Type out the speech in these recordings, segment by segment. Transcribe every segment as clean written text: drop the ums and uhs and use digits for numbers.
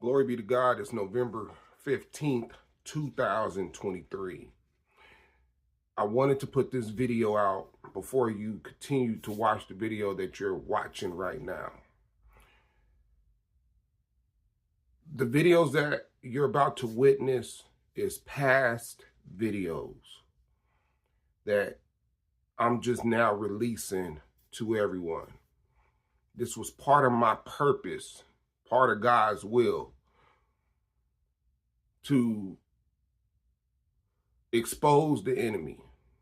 Glory be to God. It's November 15th, 2023. I wanted to put this video out before you continue to watch the video that you're watching right now. The videos that you're about to witness is past videos that I'm just now releasing to everyone. This was part of my purpose, part of God's will, to expose the enemy,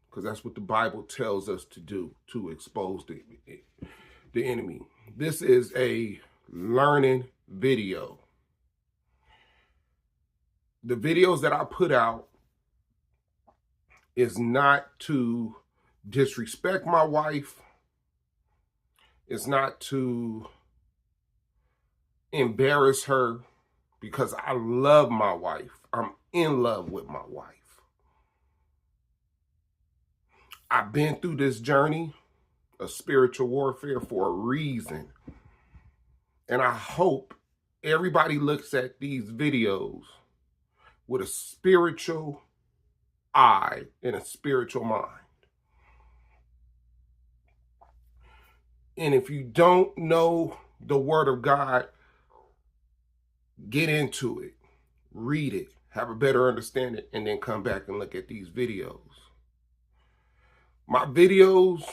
because that's what the Bible tells us to do, to expose the enemy. This is a learning video. The videos that I put out is not to disrespect my wife. It's not to embarrass her, because I love my wife. I'm in love with my wife. I've been through this journey of spiritual warfare for a reason. And I hope everybody looks at these videos with a spiritual eye and a spiritual mind. And if you don't know the Word of God, get into it, read it, have a better understanding, and then come back and look at these videos. My videos,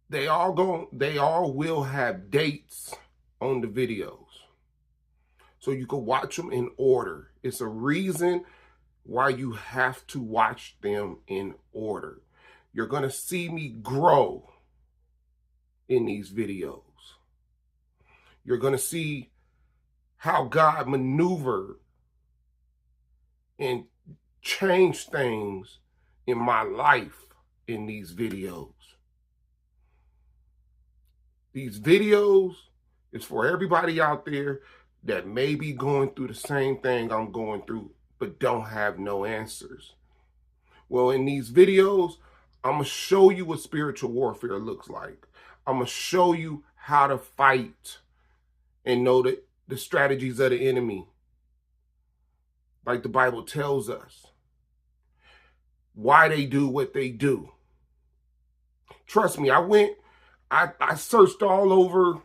they all will have dates on the videos, so you can watch them in order. It's a reason why you have to watch them in order. You're going to see me grow in these videos. You're going to see how God maneuvered and changed things in my life in these videos. These videos is for everybody out there that may be going through the same thing I'm going through, but don't have no answers. Well, in these videos, I'm going to show you what spiritual warfare looks like. I'm going to show you how to fight and know that the strategies of the enemy, like the Bible tells us, why they do what they do. Trust me, I searched all over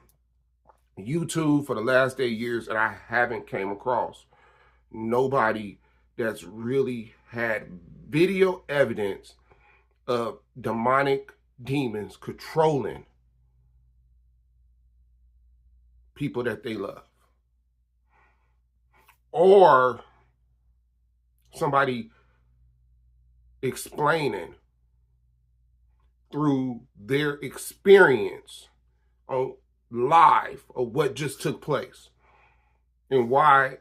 YouTube for the last 8 years, and I haven't came across nobody that's really had video evidence of demonic demons controlling people that they love, or somebody explaining through their experience on live of what just took place and why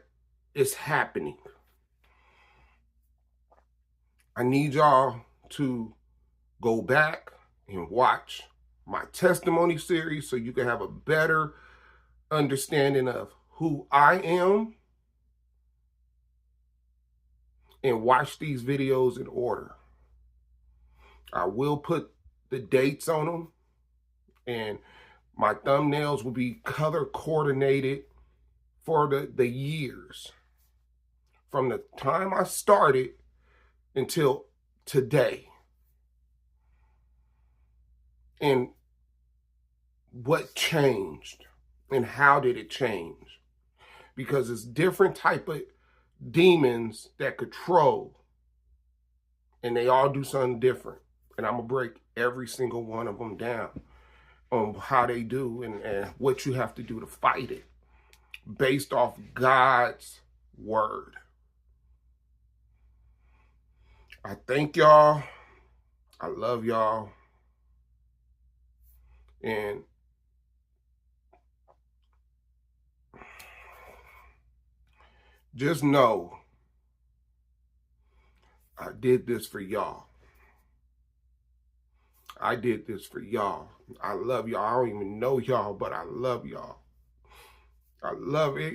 it's happening. I need y'all to go back and watch my testimony series so you can have a better understanding of who I am, and watch these videos in order. I will put the dates on them, and my thumbnails will be color coordinated for the years from the time I started until today, and what changed and how did it change, because it's different type of demons that control, and they all do something different, and I'm gonna break every single one of them down on how they do and what you have to do to fight it based off God's word. I thank y'all. I love y'all. And just know I did this for y'all. I did this for y'all. I love y'all. I don't even know y'all, but I love y'all. I love it.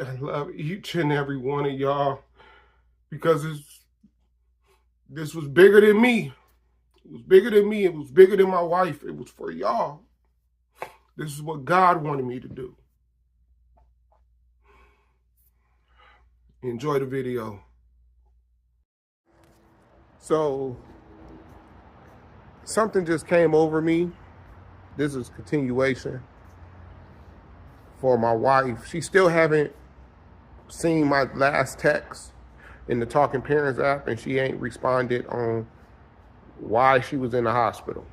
I love each and every one of y'all, because this was bigger than me. It was bigger than me. It was bigger than my wife. It was for y'all. This is what God wanted me to do. Enjoy the video. So something just came over me. This is continuation for my wife. She still haven't seen my last text in the Talking Parents app, and she ain't responded on why she was in the hospital.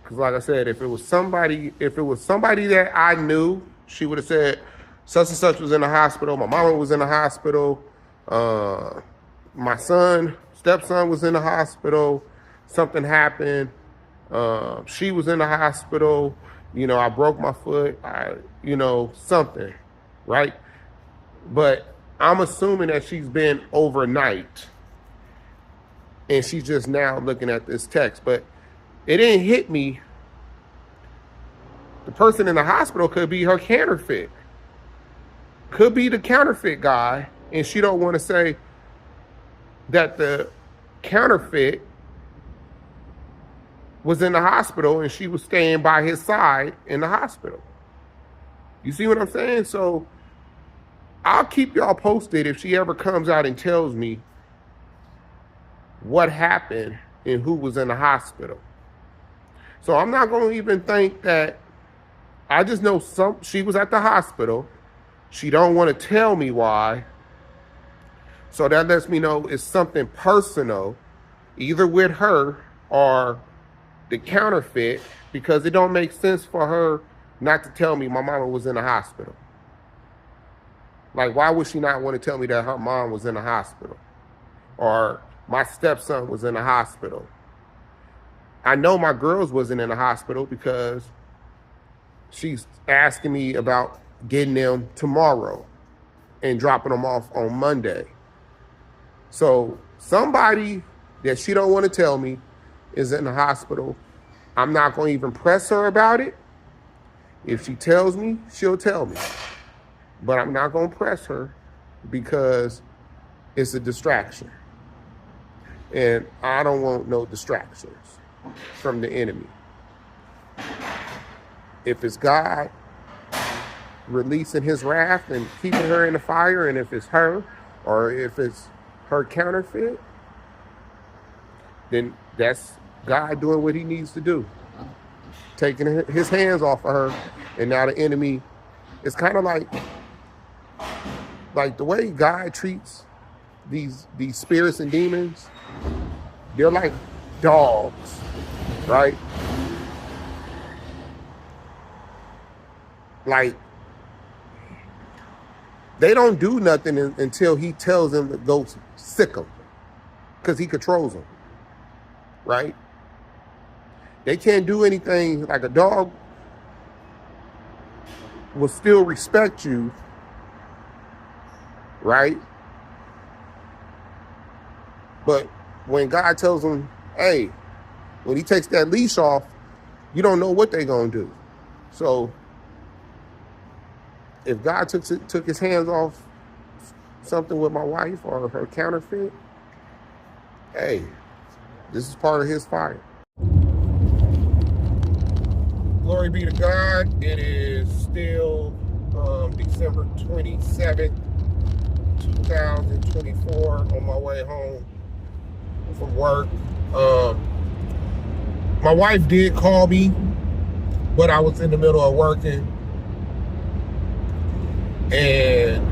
Because like I said, if it was somebody that I knew, she would have said such and such was in the hospital, my mama was in the hospital, my stepson was in the hospital, something happened, she was in the hospital, I broke my foot, something, right? But I'm assuming that she's been overnight and she's just now looking at this text. But it didn't hit me. The person in the hospital could be her counterfeit. Could be the counterfeit guy, and she don't want to say that the counterfeit was in the hospital and she was staying by his side in the hospital. You see what I'm saying? So I'll keep y'all posted if she ever comes out and tells me what happened and who was in the hospital. So I'm not going to even think that. I just know she was at the hospital. She don't want to tell me why. So that lets me know it's something personal, either with her or the counterfeit, because it don't make sense for her not to tell me my mama was in the hospital. Like, why would she not want to tell me that her mom was in the hospital? Or my stepson was in the hospital? I know my girls wasn't in the hospital because she's asking me about getting them tomorrow and dropping them off on Monday. So somebody that she don't want to tell me is in the hospital. I'm not going to even press her about it. If she tells me, she'll tell me. But I'm not going to press her because it's a distraction. And I don't want no distractions from the enemy. If it's God releasing his wrath and keeping her in the fire, and if it's her or if it's her counterfeit, then that's God doing what he needs to do. Taking his hands off of her, and now the enemy is kind of like the way God treats these spirits and demons. They're like dogs, right? Like, they don't do nothing until he tells them to go sick them, because he controls them, right? They can't do anything. Like, a dog will still respect you, right? But when God tells them, hey, when he takes that leash off, you don't know what they're going to do. So if God took his hands off something with my wife or her counterfeit, hey, this is part of his fire. Glory be to God. It is still December 27th, 2024, on my way home from work. My wife did call me, but I was in the middle of working. And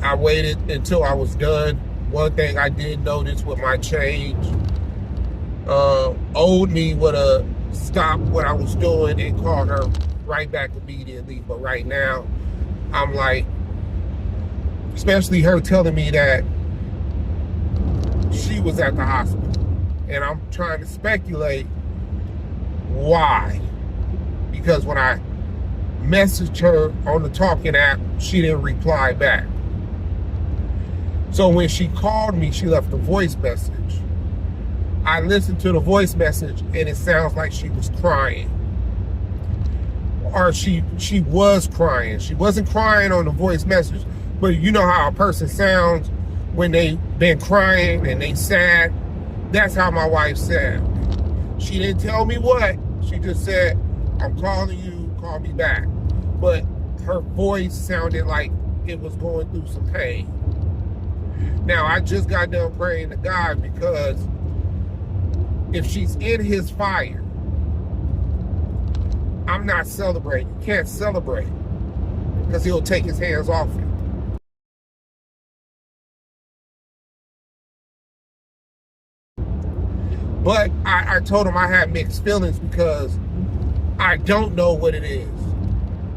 I waited until I was done. One thing I did notice with my change, owed me would have stopped what I was doing and called her right back immediately. But right now, I'm like, especially her telling me that she was at the hospital. And I'm trying to speculate why. Because when I messaged her on the Talking app, she didn't reply back. So when she called me, she left a voice message. I listened to the voice message, and it sounds like she was crying. Or she was crying. She wasn't crying on the voice message, but you know how a person sounds when they've been crying and they sad? That's how my wife sounded. She didn't tell me what. She just said, I'm calling you, call me back. But her voice sounded like it was going through some pain. Now, I just got done praying to God because if she's in his fire, I'm not celebrating. Can't celebrate because he'll take his hands off you. But I told him I had mixed feelings because I don't know what it is.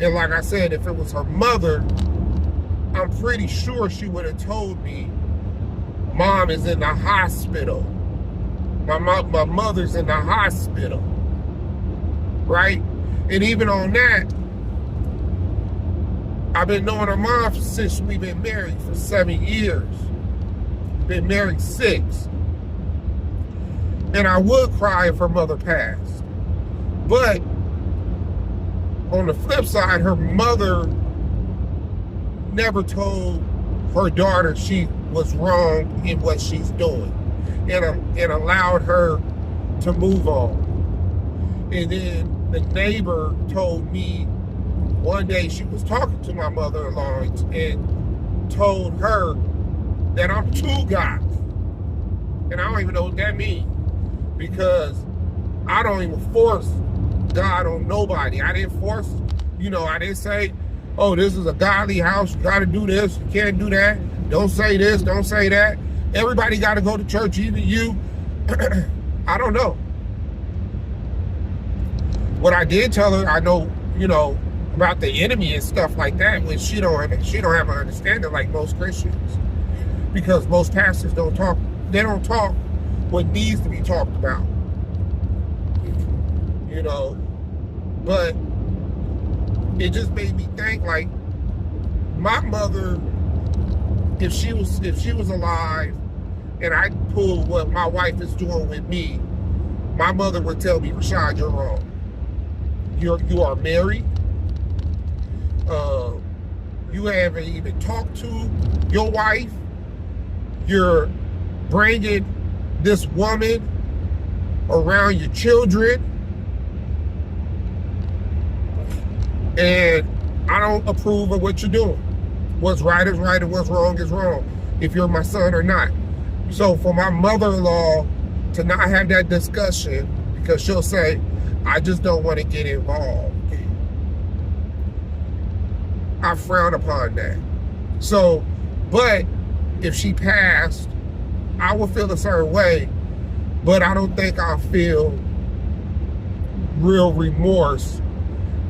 And like I said, if it was her mother, I'm pretty sure she would have told me, Mom is in the hospital. My mother's in the hospital. Right? And even on that, I've been knowing her mom since we've been married for 7 years. Been married 6. And I would cry if her mother passed. But on the flip side, her mother never told her daughter she was wrong in what she's doing and allowed her to move on. And then the neighbor told me one day she was talking to my mother-in-law and told her that I'm too God. And I don't even know what that means, because I don't even force God on nobody. I didn't force, I didn't say, oh, this is a godly house, you gotta do this, you can't do that, don't say this, don't say that. Everybody gotta go to church, even you. I don't know. What I did tell her, I know, about the enemy and stuff like that, when she don't have an understanding like most Christians. Because most pastors don't talk what needs to be talked about. But it just made me think, like, my mother, if she was alive and I pulled what my wife is doing with me, my mother would tell me, Rashad, you're wrong. You are married. You haven't even talked to your wife. You're bringing this woman around your children. And I don't approve of what you're doing. What's right is right and what's wrong is wrong, if you're my son or not. So for my mother-in-law to not have that discussion, because she'll say, I just don't want to get involved, I frown upon that. So, but if she passed, I would feel a certain way, but I don't think I'll feel real remorse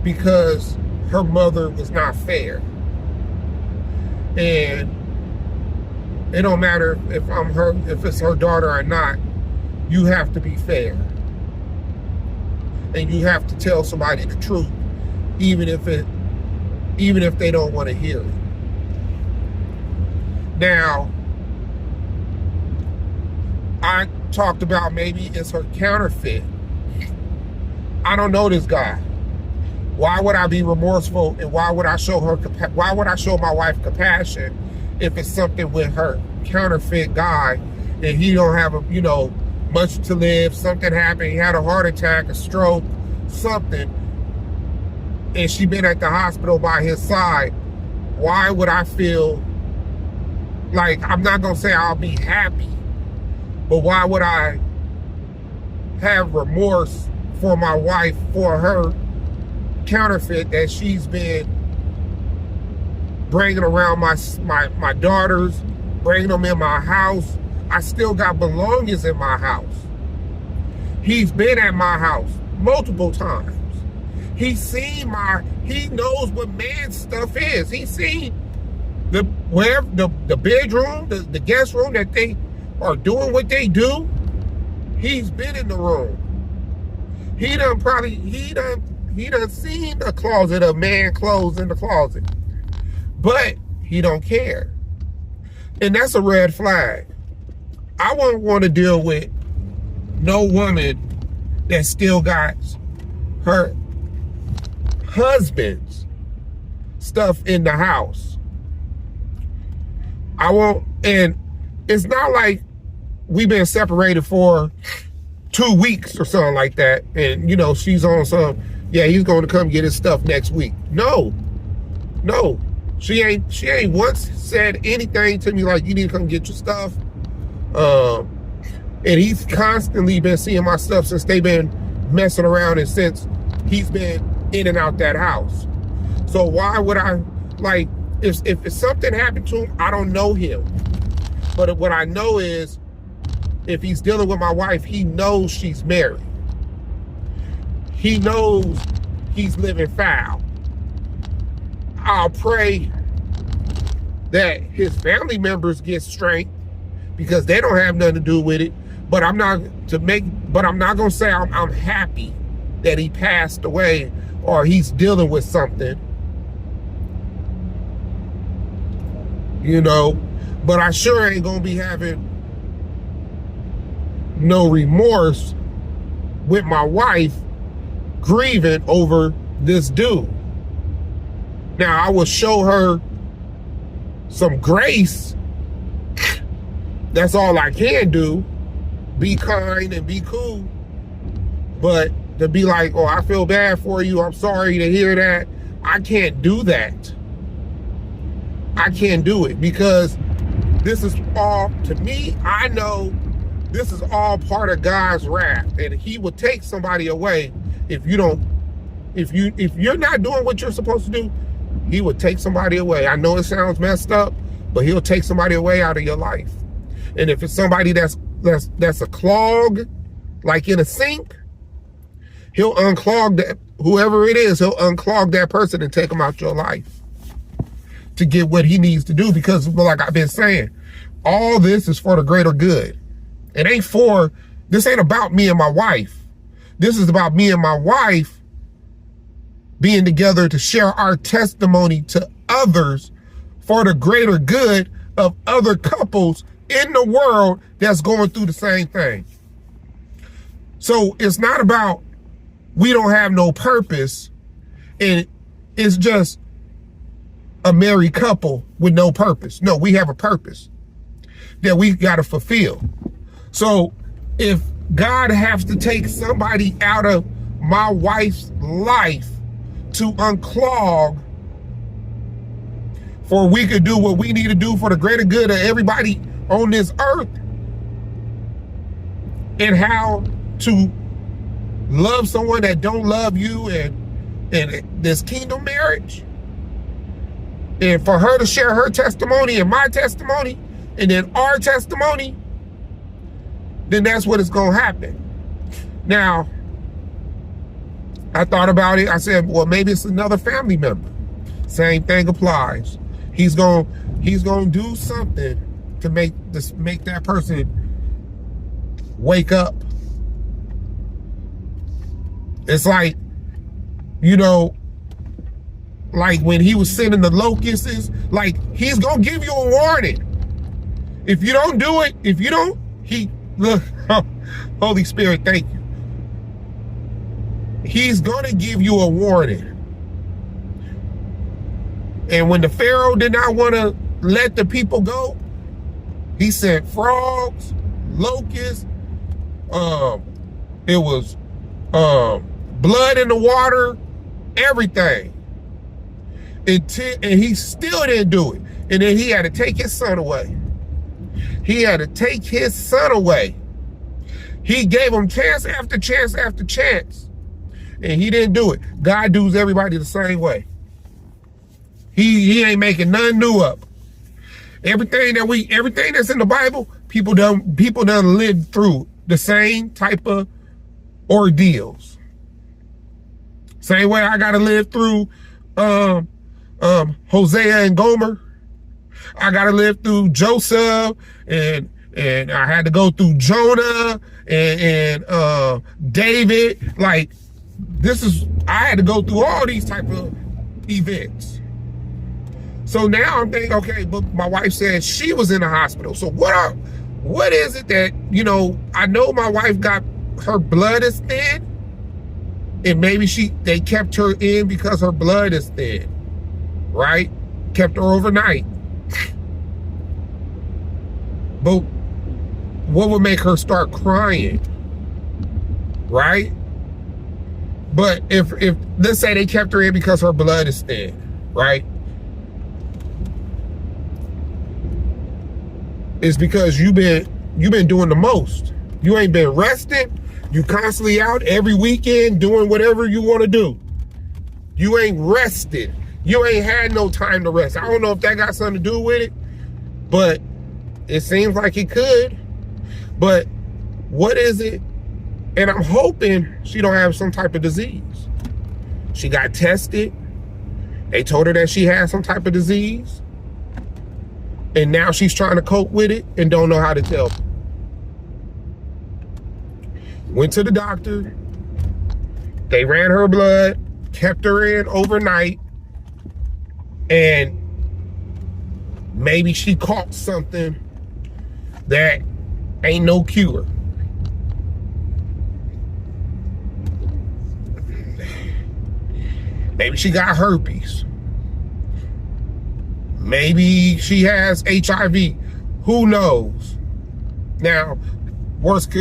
because her mother was not fair. And it don't matter if it's her daughter or not, you have to be fair. And you have to tell somebody the truth, even if they don't want to hear it. Now, I talked about maybe it's her counterfeit. I don't know this guy. Why would I be remorseful, and why would I show my wife compassion if it's something with her counterfeit guy and he don't have much to live, something happened, he had a heart attack, a stroke, something, and she been at the hospital by his side? Why would I feel like, I'm not gonna say I'll be happy, but why would I have remorse for my wife, for her counterfeit that she's been bringing around my daughters, bringing them in my house? I still got belongings in my house. He's been at my house multiple times. He knows what man's stuff is. He's seen the bedroom, the guest room that they are doing what they do. He's been in the room. He done seen a closet of man clothes in the closet. But he don't care. And that's a red flag. I wouldn't want to deal with no woman that still got her husband's stuff in the house. I won't, and it's not like we've been separated for 2 weeks or something like that, and she's on some, yeah, he's going to come get his stuff next week. No, No, she ain't once said anything to me like, you need to come get your stuff. And he's constantly been seeing my stuff since they've been messing around and since he's been in and out that house. So why would I, like, if something happened to him, I don't know him. But what I know is, if he's dealing with my wife, he knows she's married. He knows he's living foul. I'll pray that his family members get strength because they don't have nothing to do with it. But I'm not gonna say I'm happy that he passed away or he's dealing with something. You know, but I sure ain't gonna be having no remorse with my wife grieving over this dude. Now, I will show her some grace. That's all I can do. Be kind and be cool. But to be like, oh, I feel bad for you, I'm sorry to hear that, I can't do that. I can't do it because this is all, to me, I know this is all part of God's wrath, and he will take somebody away if you're not doing what you're supposed to do. He will take somebody away. I know it sounds messed up, but he'll take somebody away out of your life. And if it's somebody that's a clog, like in a sink, he'll unclog that, whoever it is, he'll unclog that person and take them out your life to get what he needs to do. Because like I've been saying, all this is for the greater good. This ain't about me and my wife. This is about me and my wife being together to share our testimony to others for the greater good of other couples in the world that's going through the same thing. So it's not about we don't have no purpose and it's just a married couple with no purpose. No, we have a purpose that we got to fulfill. So if God has to take somebody out of my wife's life to unclog for we could do what we need to do for the greater good of everybody on this earth, and how to love someone that don't love you, and this kingdom marriage, and for her to share her testimony and my testimony and then our testimony, then that's what is going to happen. Now, I thought about it. I said, well, maybe it's another family member. Same thing applies. He's going to do something to make that person wake up. It's like, you know, like when he was sending the locusts, like he's going to give you a warning. If you don't do it, look, Holy Spirit, thank you. He's going to give you a warning. And when the Pharaoh did not want to let the people go, he sent frogs, locusts, it was blood in the water, everything. And he still didn't do it. And then he had to take his son away. He had to take his son away. He gave him chance after chance after chance. And he didn't do it. God does everybody the same way. He ain't making nothing new up. Everything that's in the Bible, people done lived through the same type of ordeals. Same way I gotta live through Hosea and Gomer. I gotta live through Joseph, and I had to go through Jonah and David. Like, I had to go through all these type of events. So now I'm thinking, okay, but my wife said she was in the hospital. So what is it that, you know, I know my wife got, her blood is thin, and maybe they kept her in because her blood is thin, right? Kept her overnight. But what would make her start crying, right? But if let's say they kept her in because her blood is thin, right? is because you've been doing the most. You ain't been resting. You constantly out every weekend doing whatever you want to do. You ain't rested. You ain't had no time to rest. I don't know if that got something to do with it, but it seems like it could. But what is it? And I'm hoping she don't have some type of disease. She got tested. They told her that she had some type of disease. And now she's trying to cope with it and don't know how to tell. Went to the doctor. They ran her blood, kept her in overnight, and maybe she caught something that ain't no cure. Maybe she got herpes. Maybe she has HIV. Who knows? Now, worst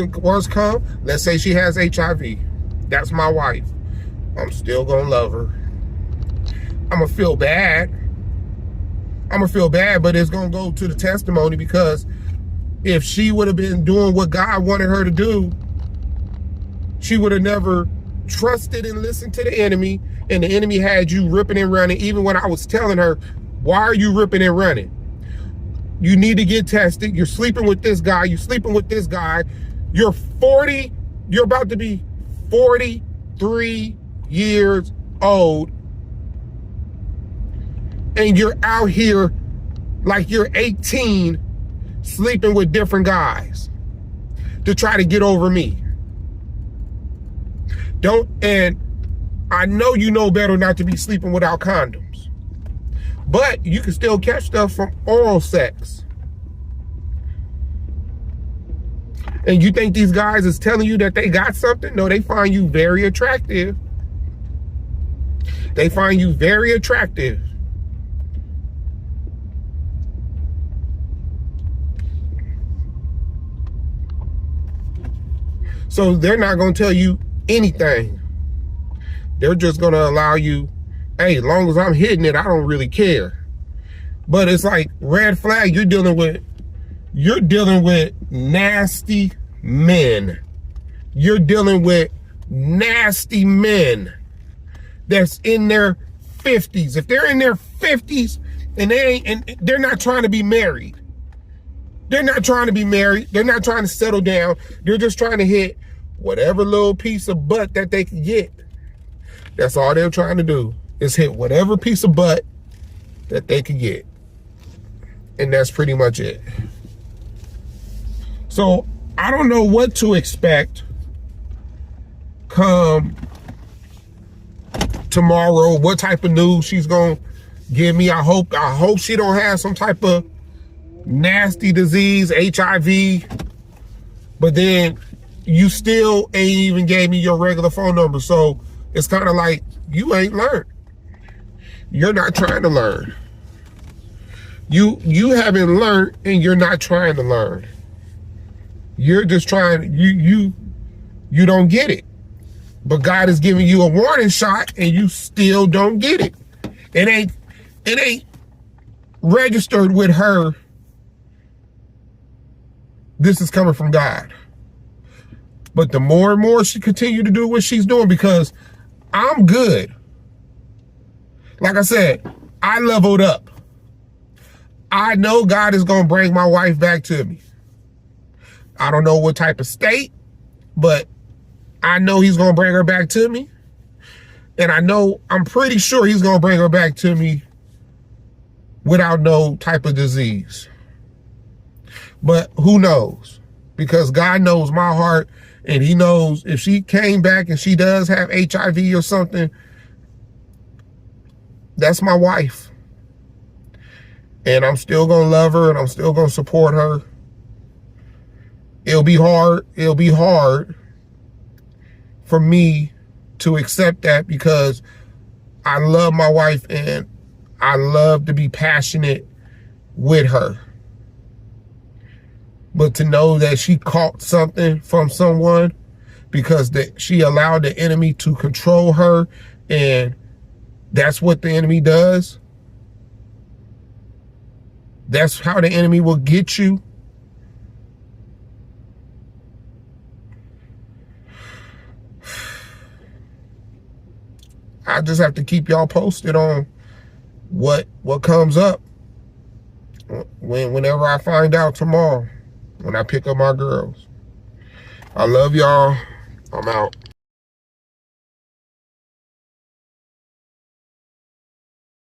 come, let's say she has HIV. That's my wife. I'm still gonna love her. I'm gonna feel bad. But it's gonna go to the testimony, because if she would have been doing what God wanted her to do, she would have never trusted and listened to the enemy, and the enemy had you ripping and running. Even when I was telling her, why are you ripping and running? You need to get tested. You're sleeping with this guy. You're sleeping with this guy. You're 40. You're about to be 43 years old. And you're out here like you're 18, sleeping with different guys to try to get over me. And I know you know better not to be sleeping without condoms, but you can still catch stuff from oral sex. And you think these guys is telling you that they got something? No, they find you very attractive. They find you very attractive. So they're not going to tell you anything. They're just going to allow you, hey, as long as I'm hitting it, I don't really care. But it's like red flag. You're dealing with nasty men. You're dealing with nasty men that's in their 50s. If they're in their 50s and they're not trying to be married. They're not trying to be married. They're not trying to settle down. They're just trying to hit whatever little piece of butt that they can get. That's all they're trying to do, is hit whatever piece of butt that they can get. And that's pretty much it. So I don't know what to expect come tomorrow, what type of news she's gonna give me. I hope she don't have some type of nasty disease, HIV. But then you still ain't even gave me your regular phone number. So it's kind of like you ain't learned. You're not trying to learn. You haven't learned, and you're not trying to learn. You're just trying, you don't get it. But God is giving you a warning shot and you still don't get it. It ain't registered with her. This is coming from God. But the more and more she continue to do what she's doing, because I'm good. Like I said, I leveled up. I know God is going to bring my wife back to me. I don't know what type of state, but I know he's going to bring her back to me. And I'm pretty sure he's going to bring her back to me without no type of disease. But who knows? Because God knows my heart, and he knows if she came back and she does have HIV or something, that's my wife. And I'm still going to love her, and I'm still going to support her. It'll be hard. It'll be hard for me to accept that, because I love my wife and I love to be passionate with her. But to know that she caught something from someone because she allowed the enemy to control her, and that's what the enemy does. That's how the enemy will get you. I just have to keep y'all posted on what comes up whenever I find out tomorrow when I pick up my girls. I love y'all. I'm out.